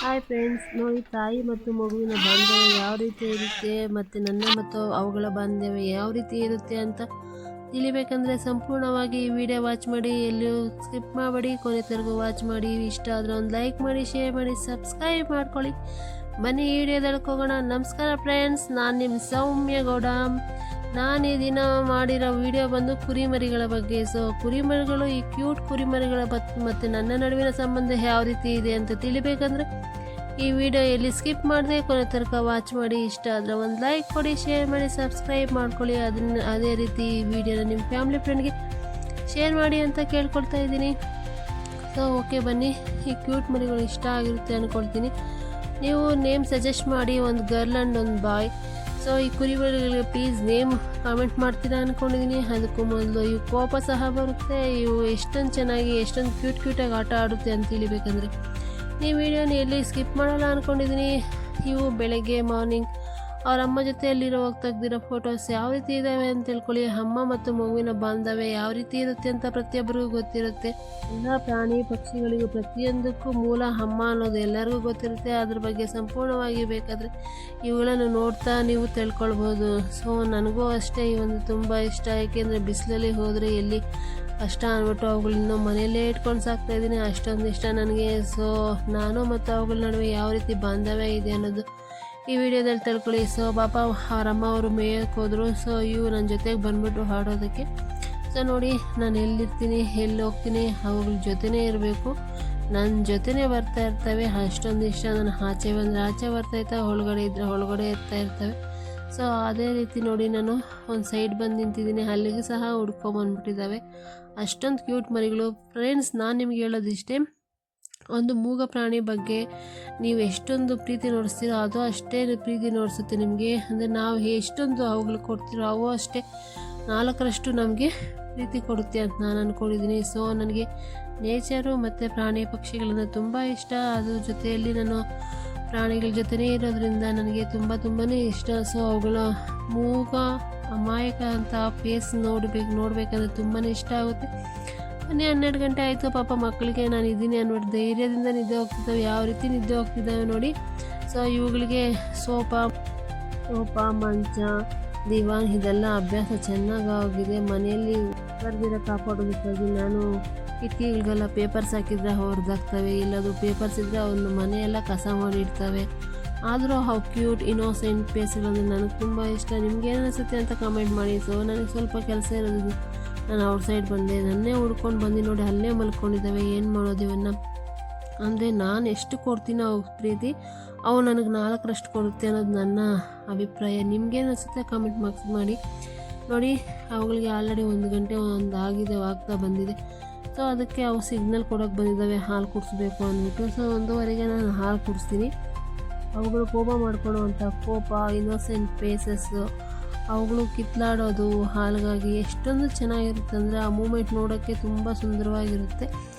Hi friends, ನೋಡಿ ತಾಯಿ ಮತ್ತು ಮಗುವಿನ ಬಾಂಧವ್ಯ ಯಾವ ರೀತಿ ಇರುತ್ತೆ ಮತ್ತು ನನ್ನ ಮತ್ತು ಅವುಗಳ ಬಾಂಧವ್ಯ ಯಾವ ರೀತಿ ಇರುತ್ತೆ ಅಂತ ತಿಳಿಬೇಕಂದ್ರೆ ಸಂಪೂರ್ಣವಾಗಿ ಈ ವಿಡಿಯೋ ವಾಚ್ ಮಾಡಿ, ಎಲ್ಲೂ ಸ್ಕಿಪ್ ಮಾಡಬೇಡಿ, ಕೊನೆವರೆಗೂ ವಾಚ್ ಮಾಡಿ. ಇಷ್ಟ ಆದರೆ ಒಂದು ಲೈಕ್ ಮಾಡಿ, ಶೇರ್ ಮಾಡಿ, ಸಬ್ಸ್ಕ್ರೈಬ್ ಮಾಡ್ಕೊಳ್ಳಿ. ಬನ್ನಿ ಈ ವಿಡಿಯೋದಲ್ಲಿ ಹೋಗೋಣ. ನಮಸ್ಕಾರ ಫ್ರೆಂಡ್ಸ್, ನಾನು ನಿಮ್ಮ ಸೌಮ್ಯ ಗೌಡ. ನಾನು ಈ ದಿನ ಮಾಡಿರೋ ವಿಡಿಯೋ ಬಂದು ಕುರಿಮರಿಗಳ ಬಗ್ಗೆ. ಸೊ ಕುರಿಮರಿಗಳು, ಈ ಕ್ಯೂಟ್ ಕುರಿಮರಿಗಳ ಮತ್ತು ನನ್ನ ನಡುವಿನ ಸಂಬಂಧ ಯಾವ ರೀತಿ ಇದೆ ಅಂತ ತಿಳಿಬೇಕಂದ್ರೆ ಈ ವಿಡಿಯೋ ಎಲ್ಲಿ ಸ್ಕಿಪ್ ಮಾಡದೆ ಕೊನೆ ತನಕ ವಾಚ್ ಮಾಡಿ. ಇಷ್ಟ ಆದರೆ ಒಂದು ಲೈಕ್ ಕೊಡಿ, ಶೇರ್ ಮಾಡಿ, ಸಬ್ಸ್ಕ್ರೈಬ್ ಮಾಡ್ಕೊಳ್ಳಿ. ಅದೇ ರೀತಿ ಈ ವಿಡಿಯೋನ ನಿಮ್ಮ ಫ್ಯಾಮಿಲಿ ಫ್ರೆಂಡ್ಗೆ ಶೇರ್ ಮಾಡಿ ಅಂತ ಕೇಳ್ಕೊಳ್ತಾ ಇದ್ದೀನಿ. ಸೊ ಓಕೆ, ಬನ್ನಿ. ಈ ಕ್ಯೂಟ್ ಮರಿಗಳು ಇಷ್ಟ ಆಗಿರುತ್ತೆ ಅಂದ್ಕೊಳ್ತೀನಿ. ನೀವು ನೇಮ್ ಸಜೆಸ್ಟ್ ಮಾಡಿ, ಒಂದು ಗರ್ಲ್ ಆ್ಯಂಡ್ ಒಂದು ಬಾಯ್. ಸೊ ಈ ಕುರಿಮರಿಗಳಿಗೆ ಪ್ಲೀಸ್ ನೇಮ್ ಕಾಮೆಂಟ್ ಮಾಡ್ತೀರಾ ಅಂದ್ಕೊಂಡಿದ್ದೀನಿ. ಅದಕ್ಕೂ ಮೊದಲು ಇವು ಕೋಪ ಸಹ ಬರುತ್ತೆ. ಇವು ಎಷ್ಟೊಂದು ಚೆನ್ನಾಗಿ, ಎಷ್ಟೊಂದು ಕ್ಯೂಟಾಗಿ ಆಟ ಆಡುತ್ತೆ ಅಂತ ತಿಳಿಬೇಕಂದ್ರೆ ಈ ವಿಡಿಯೋನ ಎಲ್ಲಿ ಸ್ಕಿಪ್ ಮಾಡಲ್ಲ ಅಂದ್ಕೊಂಡಿದ್ದೀನಿ. ಇವು ಬೆಳಗ್ಗೆ ಮಾರ್ನಿಂಗ್ ಅವ್ರ ಅಮ್ಮ ಜೊತೆಯಲ್ಲಿರುವಾಗ ತೆಗೆದಿರೋ ಫೋಟೋಸ್ ಯಾವ ರೀತಿ ಇದ್ದಾವೆ ಅಂತ ತಿಳ್ಕೊಳ್ಳಿ. ಅಮ್ಮ ಮತ್ತು ಮಗುವಿನ ಬಾಂಧವ್ಯ ಯಾವ ರೀತಿ ಇರುತ್ತೆ ಅಂತ ಪ್ರತಿಯೊಬ್ಬರಿಗೂ ಗೊತ್ತಿರುತ್ತೆ. ಎಲ್ಲ ಪ್ರಾಣಿ ಪಕ್ಷಿಗಳಿಗೂ ಪ್ರತಿಯೊಂದಕ್ಕೂ ಮೂಲ ಅಮ್ಮ ಅನ್ನೋದು ಎಲ್ಲರಿಗೂ ಗೊತ್ತಿರುತ್ತೆ. ಅದ್ರ ಬಗ್ಗೆ ಸಂಪೂರ್ಣವಾಗಿ ಬೇಕಾದರೆ ಇವುಗಳನ್ನು ನೋಡ್ತಾ ನೀವು ತಿಳ್ಕೊಳ್ಬೋದು. ಸೊ ನನಗೂ ಅಷ್ಟೇ ಈ ಒಂದು ತುಂಬ ಇಷ್ಟ. ಏಕೆಂದರೆ ಬಿಸಿಲಲ್ಲಿ ಹೋದರೆ ಎಲ್ಲಿ ಕಷ್ಟ ಅಂದ್ಬಿಟ್ಟು ಅವುಗಳನ್ನ ಮನೆಯಲ್ಲೇ ಇಟ್ಕೊಂಡು ಸಾಕ್ತಾಯಿದ್ದೀನಿ. ಅಷ್ಟೊಂದು ಇಷ್ಟ ನನಗೆ. ಸೊ ನಾನು ಮತ್ತು ಅವುಗಳ ನಡುವೆ ಯಾವ ರೀತಿ ಬಾಂಧವ್ಯ ಇದೆ ಅನ್ನೋದು ಈ ವಿಡಿಯೋದಲ್ಲಿ ತಿಳ್ಕೊಳ್ಳಿ. ಸೊ ಪಾಪ ಅವರಮ್ಮ ಅವರು ಮೇಯಕ್ಕೆ ಹೋದರು. ಸೊ ಇವು ನನ್ನ ಜೊತೆಗೆ ಬಂದ್ಬಿಟ್ಟು ಹಾಡೋದಕ್ಕೆ. ಸೊ ನೋಡಿ, ನಾನು ಎಲ್ಲಿರ್ತೀನಿ, ಎಲ್ಲಿ ಹೋಗ್ತೀನಿ, ಅವುಗಳ ಜೊತೆನೇ ಇರಬೇಕು, ನನ್ನ ಜೊತೆನೇ ಬರ್ತಾ ಇರ್ತವೆ. ಅಷ್ಟೊಂದು ಇಷ್ಟ. ನಾನು ಆಚೆ ಬಂದರೆ ಆಚೆ ಬರ್ತಾಯಿರ್ತವೆ, ಒಳಗಡೆ ಇದ್ದರೆ ಒಳಗಡೆ ಇರ್ತವೆ. ಸೊ ಅದೇ ರೀತಿ ನೋಡಿ, ನಾನು ಒಂದು ಸೈಡ್ ಬಂದು ನಿಂತಿದ್ದೀನಿ, ಅಲ್ಲಿಗೆ ಸಹ ಹುಡ್ಕೊಂಬಂದ್ಬಿಟ್ಟಿದ್ದಾವೆ. ಅಷ್ಟೊಂದು ಕ್ಯೂಟ್ ಮರಿಗಳು. ಫ್ರೆಂಡ್ಸ್, ನಾನು ನಿಮ್ಗೆ ಹೇಳೋದಿಷ್ಟೇ, ಒಂದು ಮೂಗ ಪ್ರಾಣಿ ಬಗ್ಗೆ ನೀವು ಎಷ್ಟೊಂದು ಪ್ರೀತಿ ನೋಡಿಸ್ತೀರೋ ಅದು ಅಷ್ಟೇ ಪ್ರೀತಿ ನೋಡಿಸುತ್ತೆ ನಿಮಗೆ. ಅಂದರೆ ನಾವು ಎಷ್ಟೊಂದು ಅವುಗಳು ಕೊಡ್ತೀರೋ ಅವು ಅಷ್ಟೇ 4ರಷ್ಟು ನಮಗೆ ಪ್ರೀತಿ ಕೊಡುತ್ತೆ ಅಂತ ನಾನು ಅಂದ್ಕೊಂಡಿದ್ದೀನಿ. ಸೊ ನನಗೆ ನೇಚರು ಮತ್ತು ಪ್ರಾಣಿ ಪಕ್ಷಿಗಳನ್ನು ತುಂಬ ಇಷ್ಟ. ಅದ್ರ ಜೊತೆಯಲ್ಲಿ ನಾನು ಪ್ರಾಣಿಗಳ ಜೊತೆನೇ ಇರೋದ್ರಿಂದ ನನಗೆ ತುಂಬಾ ಇಷ್ಟ. ಸೊ ಅವುಗಳ ಮೂಗ ಅಮಾಯಕ ಅಂತ ಫೇಸ್ ನೋಡಬೇಕಂದ್ರೆ ತುಂಬಾ ಇಷ್ಟ ಆಗುತ್ತೆ. 12 ಗಂಟೆ ಆಯಿತು. ಪಾಪ ಮಕ್ಕಳಿಗೆ ನಾನು ಇದ್ದೀನಿ ಅಂದ್ಬಿಟ್ಟು ಧೈರ್ಯದಿಂದ ನಿದ್ದೆ ಹೋಗ್ತಿದ್ದಾವೆ. ಯಾವ ರೀತಿ ನಿದ್ದೆ ಹೋಗ್ತಿದ್ದಾವೆ ನೋಡಿ. ಸೊ ಇವುಗಳಿಗೆ ಸೋಫಾ, ಮಂಚ, ದಿವಾನ್ ಇದೆಲ್ಲ ಅಭ್ಯಾಸ ಚೆನ್ನಾಗಿ ಆಗಿದೆ. ಮನೆಯಲ್ಲಿ ಬರ್ದಿರ ಕಾಪಾಡೋದಕ್ಕಾಗಿ ನಾನು ಕಿಟಕಿಗಳಿಗೆಲ್ಲ ಪೇಪರ್ಸ್ ಹಾಕಿದರೆ ಹೊರದಾಗ್ತವೆ. ಇಲ್ಲದು ಪೇಪರ್ಸ್ ಇದ್ದರೆ ಅವನ್ನ ಮನೆಯೆಲ್ಲ ಕಸ ಮಾಡಿ ಇಡ್ತವೆ. ಆದರೂ ಅವು ಕ್ಯೂಟ್ ಇನ್ನೋಸೆಂಟ್ ಫೇಸ್ಗಳಂದರೆ ನನಗೆ ತುಂಬ ಇಷ್ಟ. ನಿಮ್ಗೆ ಏನು ಅನಿಸುತ್ತೆ ಅಂತ ಕಮೆಂಟ್ ಮಾಡಿ. ಸೊ ನನಗೆ ಸ್ವಲ್ಪ ಕೆಲಸ ಇರೋದು, ನಾನು ಔಟ್ಸೈಡ್ ಬಂದೆ, ನನ್ನೇ ಹುಡ್ಕೊಂಡು ಬಂದು ನೋಡಿ ಅಲ್ಲೇ ಮಲ್ಕೊಂಡಿದ್ದಾವೆ. ಏನು ಮಾಡೋದು ಇವನ್ನ ಅಂದರೆ ನಾನು ಎಷ್ಟು ಕೊಡ್ತೀನೋ ಅವು ಪ್ರೀತಿ ಅವು ನನಗೆ 4ರಷ್ಟು ಕೊಡುತ್ತೆ ಅನ್ನೋದು ನನ್ನ ಅಭಿಪ್ರಾಯ. ನಿಮ್ಗೇನು ಅನಿಸುತ್ತೆ ಕಮೆಂಟ್ ಮಾಡಿ ನೋಡಿ. ಅವುಗಳಿಗೆ ಆಲ್ರೆಡಿ 1 ಗಂಟೆ ಆಗ್ತಾ ಬಂದಿದೆ. ಸೊ ಅದಕ್ಕೆ ಅವು ಸಿಗ್ನಲ್ ಕೊಡೋಕ್ಕೆ ಬಂದಿದ್ದಾವೆ, ಹಾಲು ಕುಡಿಸ್ಬೇಕು ಅಂದ್ಬಿಟ್ಟು. ಸೊ 1:15ಗೆ ನಾನು ಹಾಲು ಕುಡಿಸ್ತೀನಿ. ಅವುಗಳು ಕೋಪ ಮಾಡ್ಕೊಳ್ಳುವಂಥ ಕೋಪ, ಇನ್ನೋಸೆಂಟ್ ಫೇಸಸ್ಸು, ಅವುಗಳು ಕಿತ್ಲಾಡೋದು ಹಾಲಿಗಾಗಿ ಎಷ್ಟೊಂದು ಚೆನ್ನಾಗಿರುತ್ತೆ ಅಂದರೆ ಆ ಮೂಮೆಂಟ್ ನೋಡೋಕ್ಕೆ ತುಂಬ ಸುಂದರವಾಗಿರುತ್ತೆ.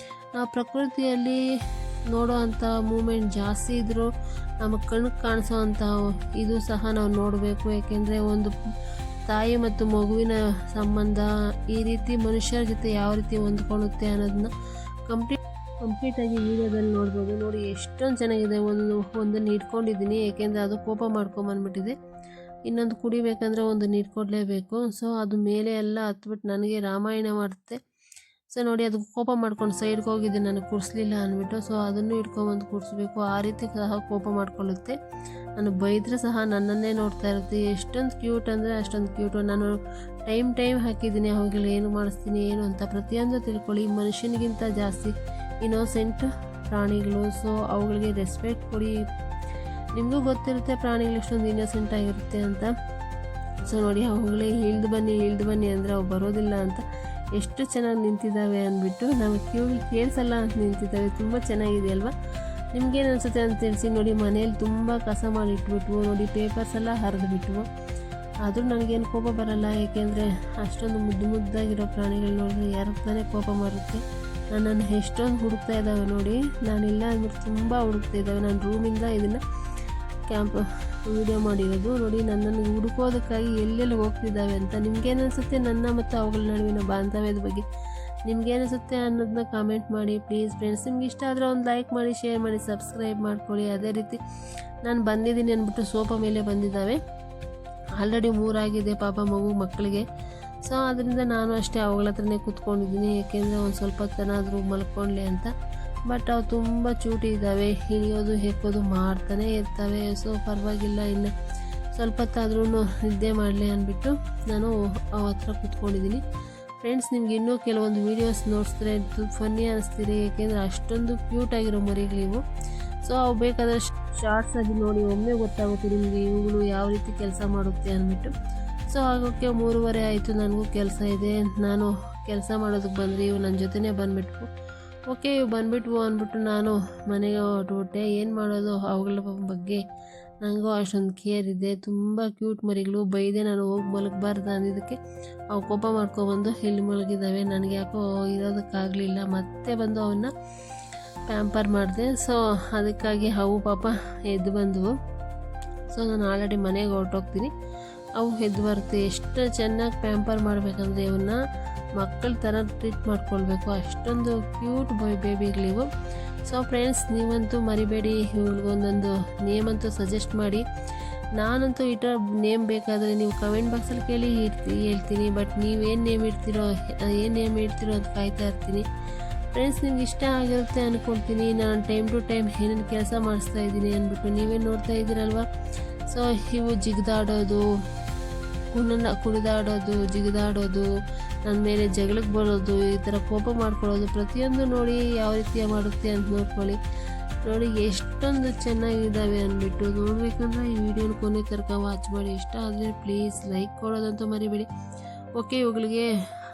ನಾವು ಪ್ರಕೃತಿಯಲ್ಲಿ ನೋಡೋ ಅಂಥ ಮೂಮೆಂಟ್ ಜಾಸ್ತಿ ಇದ್ದರೂ ನಮಗೆ ಕಣ್ಣಿಗೆ ಕಾಣಿಸೋ ಅಂಥ ಇದು ಸಹ ನಾವು ನೋಡಬೇಕು. ಏಕೆಂದರೆ ಒಂದು ತಾಯಿ ಮತ್ತು ಮಗುವಿನ ಸಂಬಂಧ ಈ ರೀತಿ ಮನುಷ್ಯರ ಜೊತೆ ಯಾವ ರೀತಿ ಹೊಂದ್ಕೊಳ್ಳುತ್ತೆ ಅನ್ನೋದನ್ನ ಕಂಪ್ಲೀಟಾಗಿ ವಿಡಿಯೋದಲ್ಲಿ ನೋಡ್ಬೋದು. ನೋಡಿ ಎಷ್ಟೊಂದು ಚೆನ್ನಾಗಿದೆ. ಒಂದನ್ನು ಇಟ್ಕೊಂಡಿದ್ದೀನಿ, ಏಕೆಂದರೆ ಅದು ಕೋಪ ಮಾಡ್ಕೊಂಬಂದ್ಬಿಟ್ಟಿದೆ. ಇನ್ನೊಂದು ಕುಡಿಬೇಕಂದ್ರೆ ಒಂದನ್ನು ಇಟ್ಕೊಡ್ಲೇಬೇಕು. ಸೊ ಅದು ಮೇಲೆ ಎಲ್ಲ ಹತ್ಬಿಟ್ಟು ನನಗೆ ರಾಮಾಯಣ ಮಾಡುತ್ತೆ. ಸೊ ನೋಡಿ, ಅದು ಕೋಪ ಮಾಡ್ಕೊಂಡು ಸೈಡ್ಗೆ ಹೋಗಿದ್ದೆ, ನನಗೆ ಕುಡಿಸ್ಲಿಲ್ಲ ಅಂದ್ಬಿಟ್ಟು. ಸೊ ಅದನ್ನು ಇಟ್ಕೊಂಬಂದು ಕುಡಿಸ್ಬೇಕು. ಆ ರೀತಿ ಸಹ ಕೋಪ ಮಾಡ್ಕೊಳ್ಳುತ್ತೆ. ನಾನು ಬೈದರೆ ಸಹ ನನ್ನನ್ನೇ ನೋಡ್ತಾ ಇರುತ್ತೆ. ಎಷ್ಟೊಂದು ಕ್ಯೂಟ್ ಅಂದರೆ ಅಷ್ಟೊಂದು ಕ್ಯೂಟು. ನಾನು ಟೈಮ್ ಹಾಕಿದ್ದೀನಿ ಅವುಗಳು ಏನು ಮಾಡಿಸ್ತೀನಿ ಏನು ಅಂತ ಪ್ರತಿಯೊಂದು ತಿಳ್ಕೊಳ್ಳಿ. ಮನುಷ್ಯನಿಗಿಂತ ಜಾಸ್ತಿ ಇನ್ನೋಸೆಂಟ್ ಪ್ರಾಣಿಗಳು. ಸೊ ಅವುಗಳಿಗೆ ರೆಸ್ಪೆಕ್ಟ್ ಕೊಡಿ. ನಿಮಗೂ ಗೊತ್ತಿರುತ್ತೆ ಪ್ರಾಣಿಗಳು ಎಷ್ಟೊಂದು ಇನ್ನೋಸೆಂಟ್ ಆಗಿರುತ್ತೆ ಅಂತ. ಸೊ ನೋಡಿ, ಅವುಗಳೇ ಇಳ್ದು ಬನ್ನಿ ಅಂದರೆ ಅವು ಬರೋದಿಲ್ಲ ಅಂತ ಎಷ್ಟು ಚೆನ್ನಾಗಿ ನಿಂತಿದ್ದಾವೆ ಅಂದ್ಬಿಟ್ಟು ನಮಗೆ ಕೇಳಿಸಲ್ಲ ಅಂತ ನಿಂತಿದ್ದಾವೆ. ತುಂಬ ಚೆನ್ನಾಗಿದೆ ಅಲ್ವಾ? ನಿಮ್ಗೇನು ಅನಿಸುತ್ತೆ ಅಂತ ತಿಳಿಸಿ. ನೋಡಿ, ಮನೇಲಿ ತುಂಬ ಕಸ ಮಾಡಿ ಇಟ್ಬಿಟ್ವು. ನೋಡಿ, ಪೇಪರ್ಸ್ ಎಲ್ಲ ಹರಿದ್ಬಿಟ್ವು. ಆದರೂ ನನಗೇನು ಕೋಪ ಬರಲ್ಲ, ಏಕೆಂದರೆ ಅಷ್ಟೊಂದು ಮುದ್ದಾಗಿರೋ ಪ್ರಾಣಿಗಳು ನೋಡಿದ್ರೆ ಯಾರಿಗೆ ತಾನೇ ಕೋಪ ಬರುತ್ತೆ. ನನ್ನನ್ನು ಎಷ್ಟೊಂದು ಹುಡುಕ್ತಾ ಇದ್ದಾವೆ ನೋಡಿ. ನಾನಿಲ್ಲ ಅಂದ್ಬಿಟ್ಟು ತುಂಬ ಹುಡುಕ್ತಾ ಇದ್ದಾವೆ. ನಾನು ರೂಮಿಂದ ಇದನ್ನು ವಿಡಿಯೋ ಮಾಡಿರೋದು ನೋಡಿ. ನನ್ನನ್ನು ಹುಡುಕೋದಕ್ಕಾಗಿ ಎಲ್ಲೆಲ್ಲಿ ಹೋಗ್ತಿದ್ದಾವೆ ಅಂತ. ನಿಮ್ಗೇನು ಅನಿಸುತ್ತೆ ನನ್ನ ಮತ್ತು ಅವುಗಳ ನಡುವಿನ ಬಾಂಧವ್ಯದ ಬಗ್ಗೆ ನಿಮ್ಗೇನಿಸುತ್ತೆ ಅನ್ನೋದನ್ನ ಕಾಮೆಂಟ್ ಮಾಡಿ ಪ್ಲೀಸ್ ಫ್ರೆಂಡ್ಸ್. ನಿಮ್ಗೆ ಇಷ್ಟ ಆದರೆ ಒಂದು ಲೈಕ್ ಮಾಡಿ, ಶೇರ್ ಮಾಡಿ, ಸಬ್ಸ್ಕ್ರೈಬ್ ಮಾಡ್ಕೊಳ್ಳಿ. ಅದೇ ರೀತಿ ನಾನು ಬಂದಿದ್ದೀನಿ ಅಂದ್ಬಿಟ್ಟು ಸೋಫಾ ಮೇಲೆ ಬಂದಿದ್ದಾವೆ. ಆಲ್ರೆಡಿ 3 ಆಗಿದೆ ಪಾಪ ಮಕ್ಕಳಿಗೆ. ಸೊ ಅದರಿಂದ ನಾನು ಅಷ್ಟೇ ಅವುಗಳ ಹತ್ರನೇ ಕೂತ್ಕೊಂಡಿದ್ದೀನಿ, ಏಕೆಂದರೆ ಒಂದು ಸ್ವಲ್ಪ ಹೊತ್ತನಾದರೂ ಮಲ್ಕೊಳ್ಳಿ ಅಂತ. ಬಟ್ ಅವು ತುಂಬ ಚೂಟಿ ಇದ್ದಾವೆ, ಇಳಿಯೋದು ಹೆಕ್ಕೋದು ಮಾಡ್ತಾನೆ ಇರ್ತವೆ. ಸೊ ಪರವಾಗಿಲ್ಲ, ಇನ್ನು ಸ್ವಲ್ಪ ಹೊತ್ತಾದ್ರೂ ನಿದ್ದೆ ಮಾಡಲಿ ಅಂದ್ಬಿಟ್ಟು ನಾನು ಅವ ಹತ್ರ ಕೂತ್ಕೊಂಡಿದ್ದೀನಿ. ಫ್ರೆಂಡ್ಸ್, ನಿಮ್ಗೆ ಇನ್ನೂ ಕೆಲವೊಂದು ವೀಡಿಯೋಸ್ ನೋಡಿಸಿದ್ರೆ ಫನ್ನಿ ಅನ್ನಿಸ್ತೀರಿ, ಏಕೆಂದರೆ ಅಷ್ಟೊಂದು ಕ್ಯೂಟಾಗಿರೋ ಮರಿಗಳಿವು. ಸೊ ಅವು ಬೇಕಾದರೆ ಶಾರ್ಟ್ಸಾಗಿ ನೋಡಿ, ಒಮ್ಮೆ ಗೊತ್ತಾಗುತ್ತೆ ನಿಮಗೆ ಇವುಗಳು ಯಾವ ರೀತಿ ಕೆಲಸ ಮಾಡುತ್ತೆ ಅಂದ್ಬಿಟ್ಟು. ಸೊ ಆಗೋಕ್ಕೆ 3:30 ಆಯಿತು, ನನಗೂ ಕೆಲಸ ಇದೆ. ನಾನು ಕೆಲಸ ಮಾಡೋದಕ್ಕೆ ಬಂದರೆ ಇವು ನನ್ನ ಜೊತೆನೇ ಬಂದುಬಿಟ್ವು. ಓಕೆ, ಇವು ಬಂದುಬಿಟ್ವು ಅಂದ್ಬಿಟ್ಟು ನಾನು ಮನೆಗೆ ಹೊರಟುಬಿಟ್ಟೆ. ಏನು ಮಾಡೋದು, ಅವುಗಳ ಬಗ್ಗೆ ನನಗೂ ಅಷ್ಟೊಂದು ಕೇರ್ ಇದೆ. ತುಂಬ ಕ್ಯೂಟ್ ಮರಿಗಳು. ಬೈದೆ ನಾನು ಹೋಗಿ ಮಲಗಬಾರ್ದು ಅಂದಿದ್ದಕ್ಕೆ ಅವು ಕೋಪ ಮಾಡ್ಕೊಬಂದು ಇಲ್ಲಿ ಮಲಗಿದ್ದಾವೆ. ನನಗೆ ಯಾಕೋ ಇರೋದಕ್ಕಾಗಲಿಲ್ಲ, ಮತ್ತೆ ಬಂದು ಅವನ್ನ ಪ್ಯಾಂಪರ್ ಮಾಡಿದೆ. ಸೊ ಅದಕ್ಕಾಗಿ ಅವು ಪಾಪ ಎದ್ದು ಬಂದವು. ಸೊ ನಾನು ಆಲ್ರೆಡಿ ಮನೆಗೆ ಹೊರಟೋಗ್ತೀನಿ, ಅವು ಎದ್ದು ಬರುತ್ತೆ. ಎಷ್ಟು ಚೆನ್ನಾಗಿ ಪ್ಯಾಂಪರ್ ಮಾಡಬೇಕಂದ್ರೆ ಇವನ್ನ ಮಕ್ಕಳ ಥರ ಟ್ರೀಟ್ ಮಾಡ್ಕೊಳ್ಬೇಕು, ಅಷ್ಟೊಂದು ಕ್ಯೂಟ್ ಬೇಬಿಗಳಿವು. ಸೊ ಫ್ರೆಂಡ್ಸ್, ನೀವಂತೂ ಮರಿಬೇಡಿ, ಇವ್ರಿಗೊಂದೊಂದು ನೇಮ್ ಅಂತೂ ಸಜೆಸ್ಟ್ ಮಾಡಿ. ನಾನಂತೂ ಇಟ್ಟೋ ನೇಮ್ ಬೇಕಾದರೆ ನೀವು ಕಮೆಂಟ್ ಬಾಕ್ಸಲ್ಲಿ ಕೇಳಿ ಹೇಳ್ತೀನಿ. ಬಟ್ ನೀವೇನು ನೇಮ್ ಇಡ್ತೀರೋ ಅಂತ ಕಾಯ್ತಾ ಇರ್ತೀನಿ. ಫ್ರೆಂಡ್ಸ್, ನಿಮ್ಗೆ ಇಷ್ಟ ಆಗಿರುತ್ತೆ ಅಂದ್ಕೊಳ್ತೀನಿ. ನಾನು ಟೈಮ್ ಟು ಟೈಮ್ ಏನೇನು ಕೆಲಸ ಮಾಡಿಸ್ತಾ ಇದ್ದೀನಿ ಅಂದ್ಬಿಟ್ಟು ನೀವೇ ನೋಡ್ತಾ ಇದ್ದೀರಲ್ವ. ಸೊ ಇವು ಜಿಗಿದಾಡೋದು, ಕುಣಿದಾಡೋದು, ಜಿಗಿದಾಡೋದು, ನನ್ನ ಮೇಲೆ ಜಗಳಕ್ಕೆ ಬರೋದು, ಈ ಥರ ಕೋಪ ಮಾಡ್ಕೊಳ್ಳೋದು, ಪ್ರತಿಯೊಂದು ನೋಡಿ ಯಾವ ರೀತಿಯ ಮಾಡುತ್ತೆ ಅಂತ ನೋಡ್ಕೊಳ್ಳಿ. ನೋಡಿ ಎಷ್ಟೊಂದು ಚೆನ್ನಾಗಿದ್ದಾವೆ ಅಂದ್ಬಿಟ್ಟು. ನೋಡಬೇಕಂದ್ರೆ ಈ ವಿಡಿಯೋನ ಕೊನೆ ತನಕ ವಾಚ್ ಮಾಡಿ. ಇಷ್ಟ ಆದರೆ ಪ್ಲೀಸ್ ಲೈಕ್ ಕೊಡೋದಂತೂ ಮರಿಬೇಡಿ. ಓಕೆ, ಇವುಗಳಿಗೆ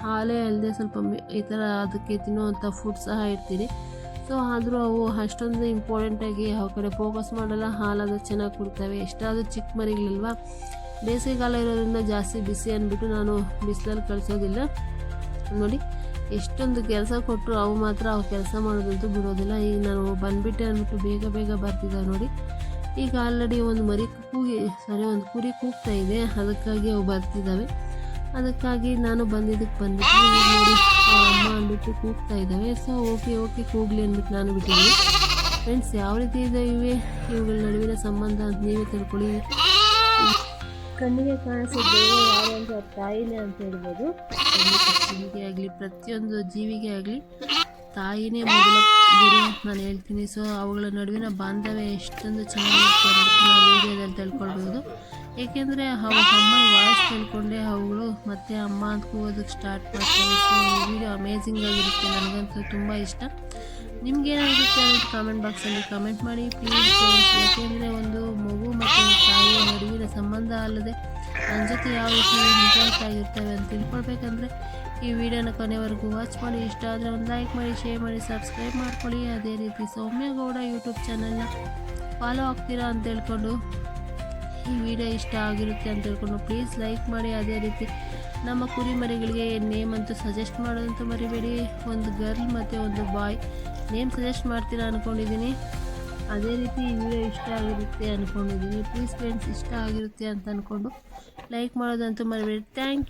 ಹಾಲೇ ಅಲ್ಲದೆ ಸ್ವಲ್ಪ ಈ ಥರ ಅದಕ್ಕೆ ತಿನ್ನುವಂಥ ಫುಡ್ ಸಹ ಇಡ್ತೀನಿ. ಸೊ ಆದರೂ ಅವು ಅಷ್ಟೊಂದು ಇಂಪಾರ್ಟೆಂಟಾಗಿ ಅವು ಕಡೆ ಫೋಕಸ್ ಮಾಡಲ್ಲ, ಹಾಲಾದರೂ ಚೆನ್ನಾಗಿ ಕೊಡ್ತವೆ. ಎಷ್ಟಾದರೂ ಚಿಕ್ಕ ಮರಿಗಳಲ್ವ, ಬೇಸಿಗೆಗಾಲ ಇರೋದ್ರಿಂದ ಜಾಸ್ತಿ ಬಿಸಿ ಅಂದ್ಬಿಟ್ಟು ನಾನು ಬಿಸಿಲಲ್ಲಿ ಕಳಿಸೋದಿಲ್ಲ. ನೋಡಿ ಎಷ್ಟೊಂದು ಕೆಲಸ ಕೊಟ್ಟರು ಅವು ಮಾತ್ರ ಅವು ಕೆಲಸ ಮಾಡೋದಂತೂ ಬಿಡೋದಿಲ್ಲ. ಈಗ ನಾನು ಬಂದುಬಿಟ್ಟೆ ಅಂದ್ಬಿಟ್ಟು ಬೇಗ ಬರ್ತಿದ್ದಾವೆ ನೋಡಿ. ಈಗ ಆಲ್ರೆಡಿ ಒಂದು ಕುರಿ ಕೂಗ್ತಾ ಇದೆ, ಅದಕ್ಕಾಗಿ ಅವು ಬರ್ತಿದ್ದಾವೆ. ಅದಕ್ಕಾಗಿ ನಾನು ಬಂದಿದ್ದಕ್ಕೆ ಬಂದ್ಬಿಟ್ಟು ನೋಡಿ ಅಮ್ಮ ಅಂದ್ಬಿಟ್ಟು ಕೂಗ್ತಾ ಇದ್ದಾವೆ. ಸೊ ಓಕೆ ಕೂಗಲಿ ಅಂದ್ಬಿಟ್ಟು ನಾನು ಬಿಟ್ಟಿದ್ದೀನಿ. ಫ್ರೆಂಡ್ಸ್, ಯಾವ ರೀತಿ ಇದೆ ಇವುಗಳ ನಡುವಿನ ಸಂಬಂಧ ಅಂತ ನೀವೇ ತಿಳ್ಕೊಳ್ಳಿ. ಕಣ್ಣಿಗೆ ಕಾಣಿಸಿದ್ರೆ ಯಾರು ಅಂತ ತಾಯಿನೇ ಅಂತ ಹೇಳ್ಬೋದು. ಜೀವಿಗೆ ಆಗಲಿ, ಪ್ರತಿಯೊಂದು ಜೀವಿಗೆ ಆಗಲಿ ತಾಯಿನೇ ಮೊದಲ ಗುರಿ ನಾನು ಹೇಳ್ತೀನಿ. ಸೊ ಅವುಗಳ ನಡುವಿನ ಬಾಂಧವ್ಯ ಎಷ್ಟೊಂದು ಚೆನ್ನಾಗಿರುತ್ತೆ ಅಂತ ನಾವು ವೀಡಿಯೋದಲ್ಲಿ ತಿಳ್ಕೊಳ್ಬೋದು. ಏಕೆಂದರೆ ಅವು ಅಮ್ಮ ವಾಯ್ಸ್ ಕೇಳ್ಕೊಂಡೆ ಅವುಗಳು ಮತ್ತೆ ಅಮ್ಮ ಅಂತ ಕೂಗೋದಕ್ಕೆ ಸ್ಟಾರ್ಟ್ ಮಾಡ್ತವೆ. ಸೊ ಈ ವಿಡಿಯೋ ಅಮೇಝಿಂಗ್ ಆಗಿರುತ್ತೆ, ನನಗಂತೂ ತುಂಬ ಇಷ್ಟ. ನಿಮ್ಗೇನಾಗುತ್ತೆ ಅನ್ನೋದು ಕಾಮೆಂಟ್ ಬಾಕ್ಸಲ್ಲಿ ಕಮೆಂಟ್ ಮಾಡಿ ಪ್ಲೀಸ್. ಯಾಕೆಂದರೆ ಒಂದು ಮಗು ಮತ್ತು ತಾಯಿಯ ನಡುವಿನ ಸಂಬಂಧ ಅಲ್ಲದೆ ನನ್ನ ಜೊತೆ ಯಾವ ರೀತಿ ಇಂಟ್ರೆಸ್ಟ್ ಆಗಿರ್ತವೆ ಅಂತ ತಿಳ್ಕೊಳ್ಬೇಕಂದ್ರೆ ಈ ವಿಡಿಯೋನ ಕೊನೆವರೆಗೂ ವಾಚ್ ಮಾಡಿ. ಇಷ್ಟ ಆದರೆ ಒಂದು ಲೈಕ್ ಮಾಡಿ, ಶೇರ್ ಮಾಡಿ, ಸಬ್ಸ್ಕ್ರೈಬ್ ಮಾಡ್ಕೊಳ್ಳಿ. ಅದೇ ರೀತಿ ಸೌಮ್ಯ ಗೌಡ ಯೂಟ್ಯೂಬ್ ಚಾನಲ್ನ ಫಾಲೋ ಆಗ್ತೀರಾ ಅಂತ ಹೇಳ್ಕೊಂಡು, ಈ ವಿಡಿಯೋ ಇಷ್ಟ ಆಗಿರುತ್ತೆ ಅಂತ ಹೇಳ್ಕೊಂಡು ಪ್ಲೀಸ್ ಲೈಕ್ ಮಾಡಿ. ಅದೇ ರೀತಿ ನಮ್ಮ ಕುರಿಮರಿಗಳಿಗೆ ನೇಮ್ ಅಂತೂ ಸಜೆಸ್ಟ್ ಮಾಡೋದಂತೂ ಮರಿಬೇಡಿ. ಒಂದು ಗರ್ಲ್ ಮತ್ತು ಒಂದು ಬಾಯ್ ನೇಮ್ ಸಜೆಸ್ಟ್ ಮಾಡ್ತೀರಾ ಅಂದ್ಕೊಂಡಿದ್ದೀನಿ. ಅದೇ ರೀತಿ ಈ ವಿಡಿಯೋ ಇಷ್ಟ ಆಗಿರುತ್ತೆ ಅಂದ್ಕೊಂಡಿದ್ದೀನಿ. ಪ್ಲೀಸ್ ಫ್ರೆಂಡ್ಸ್, ಇಷ್ಟ ಆಗಿರುತ್ತೆ ಅಂತ ಅಂದ್ಕೊಂಡು ಲೈಕ್ ಮಾಡೋದಂತೂ ಮರಿಬೇಡಿ. Thank you.